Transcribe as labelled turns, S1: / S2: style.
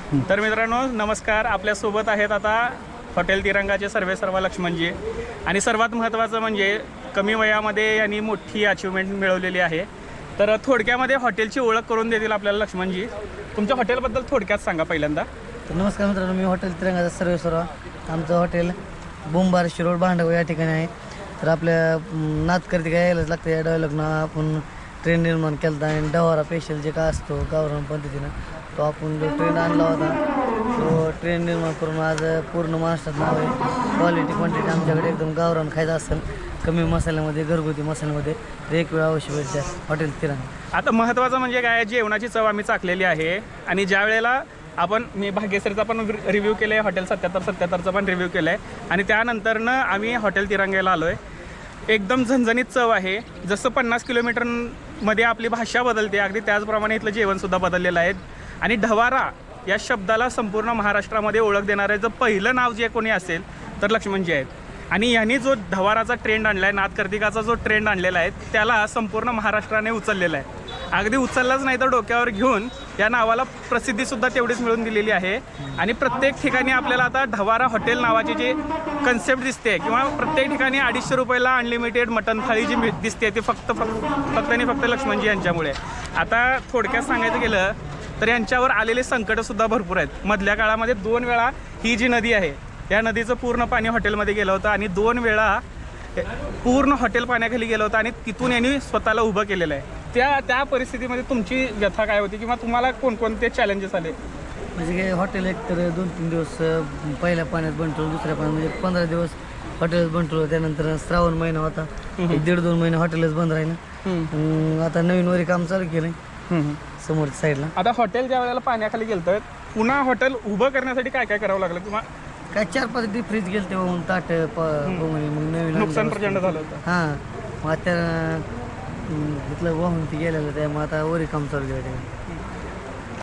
S1: तर मित्रांनो नमस्कार, आपल्यासोबत आहेत आता हॉटेल तिरंगाचे सर्वेसर्वा लक्ष्मणजी. आणि सर्वात महत्त्वाचं म्हणजे कमी वयामध्ये यांनी मोठी अचिव्हमेंट मिळवलेली आहे. तर थोडक्यामध्ये हॉटेलची ओळख करून देतील आपल्याला लक्ष्मणजी. तुमच्या हॉटेलबद्दल थोडक्यात सांगा पहिल्यांदा.
S2: तर नमस्कार मित्रांनो, मी हॉटेल तिरंगाचा सर्वेसर्वा. आमचं हॉटेल बोंबार शिरोड भांडव या ठिकाणी आहे. तर आपल्या नाथकर्तिका यायलाच लागतं. या डायलॉगनं आपण ट्रेन निर्माण केला होता आणि डवारा स्पेशल जे काय असतो गावरान पद्धतीनं तो आपण जो ट्रेन आणला होता तो ट्रेन निर्माण करून आज पूर्ण महाराष्ट्रात नाव आहे. क्वालिटी क्वांटिटी आमच्याकडे एकदम गावरान खायचं असेल कमी मसाल्यामध्ये घरगुती मसाल्यामध्ये तर एक वेळ अवश्य भेटते हॉटेल तिरंगा.
S1: आता महत्त्वाचं म्हणजे काय, जेवणाची चव आम्ही चाखलेली आहे. आणि ज्या वेळेला मी भाग्यश्रीचा पण रिव्ह्यू केला आहे, हॉटेल 77-77चा पण रिव्ह्यू केला आहे. आणि त्यानंतरनं आम्ही हॉटेल तिरंग्याला आलो आहे. एकदम झणझणीत चव आहे. जसं 50 किलोमीटरमध्ये आपली भाषा बदलते, अगदी त्याचप्रमाणे इथलं जेवणसुद्धा बदललेलं आहे. आणि ढवारा या शब्दाला संपूर्ण महाराष्ट्रामध्ये ओळख देणारं जर पहिलं नाव जे कोणी असेल तर लक्ष्मणजी आहेत. आणि यांनी जो ढवाराचा ट्रेंड आणला आहे, नाथकर्तिकाचा जो ट्रेंड आणलेला आहे, त्याला संपूर्ण महाराष्ट्राने उचललेला आहे. अगदी उचललाच नाही तर डोक्यावर घेऊन या नावाला प्रसिद्धीसुद्धा तेवढीच मिळून दिलेली आहे. आणि प्रत्येक ठिकाणी आपल्याला आता ढवारा हॉटेल नावाची जी कन्सेप्ट दिसते किंवा प्रत्येक ठिकाणी 250 रुपयाला अनलिमिटेड मटन थाळी जी दिसते ती फक्त आणि फक्त लक्ष्मणजी यांच्यामुळे. आता थोडक्यात सांगायचं गेलं तर यांच्यावर आलेले संकटंसुद्धा भरपूर आहेत. मधल्या काळामध्ये 2 वेळा ही जी नदी आहे या नदीचं पूर्ण पाणी हॉटेलमध्ये गेलं होतं आणि 2 वेळा पूर्ण हॉटेल पाण्याखाली गेलं होतं आणि तिथून यांनी स्वतःला उभं केलेलं आहे. त्या परिस्थितीमध्ये तुमची व्यथा काय होती किंवा तुम्हाला कोणकोणते चॅलेंजेस आले?
S2: म्हणजे काय हॉटेल एक तर 2-3 दिवस पहिल्या पाण्यात बंद ठेवलं, दुसऱ्या पाण्यात म्हणजे 15 दिवस हॉटेलच बंद ठेवलं. त्यानंतर श्रावण महिना होता, 1-1.5-2 महिने हॉटेलच बंद राहिलं. आता नवीन वरी काम चालू केलं समोरच्या साईडला.
S1: आता हॉटेल ज्या वेळेला पाण्याखाली गेलं पुन्हा हॉटेल उभं करण्यासाठी काय काय करावं लागलं किंवा
S2: काय 4-5 डीप फ्रीज गेलं तेव्हा मग ताट मग नवीन
S1: नुकसान प्रचंड झालं होतं?
S2: हां, मग आता इथलं वाहून ती गेलेलं त्यामुळे आता वरी काम चालू आहे.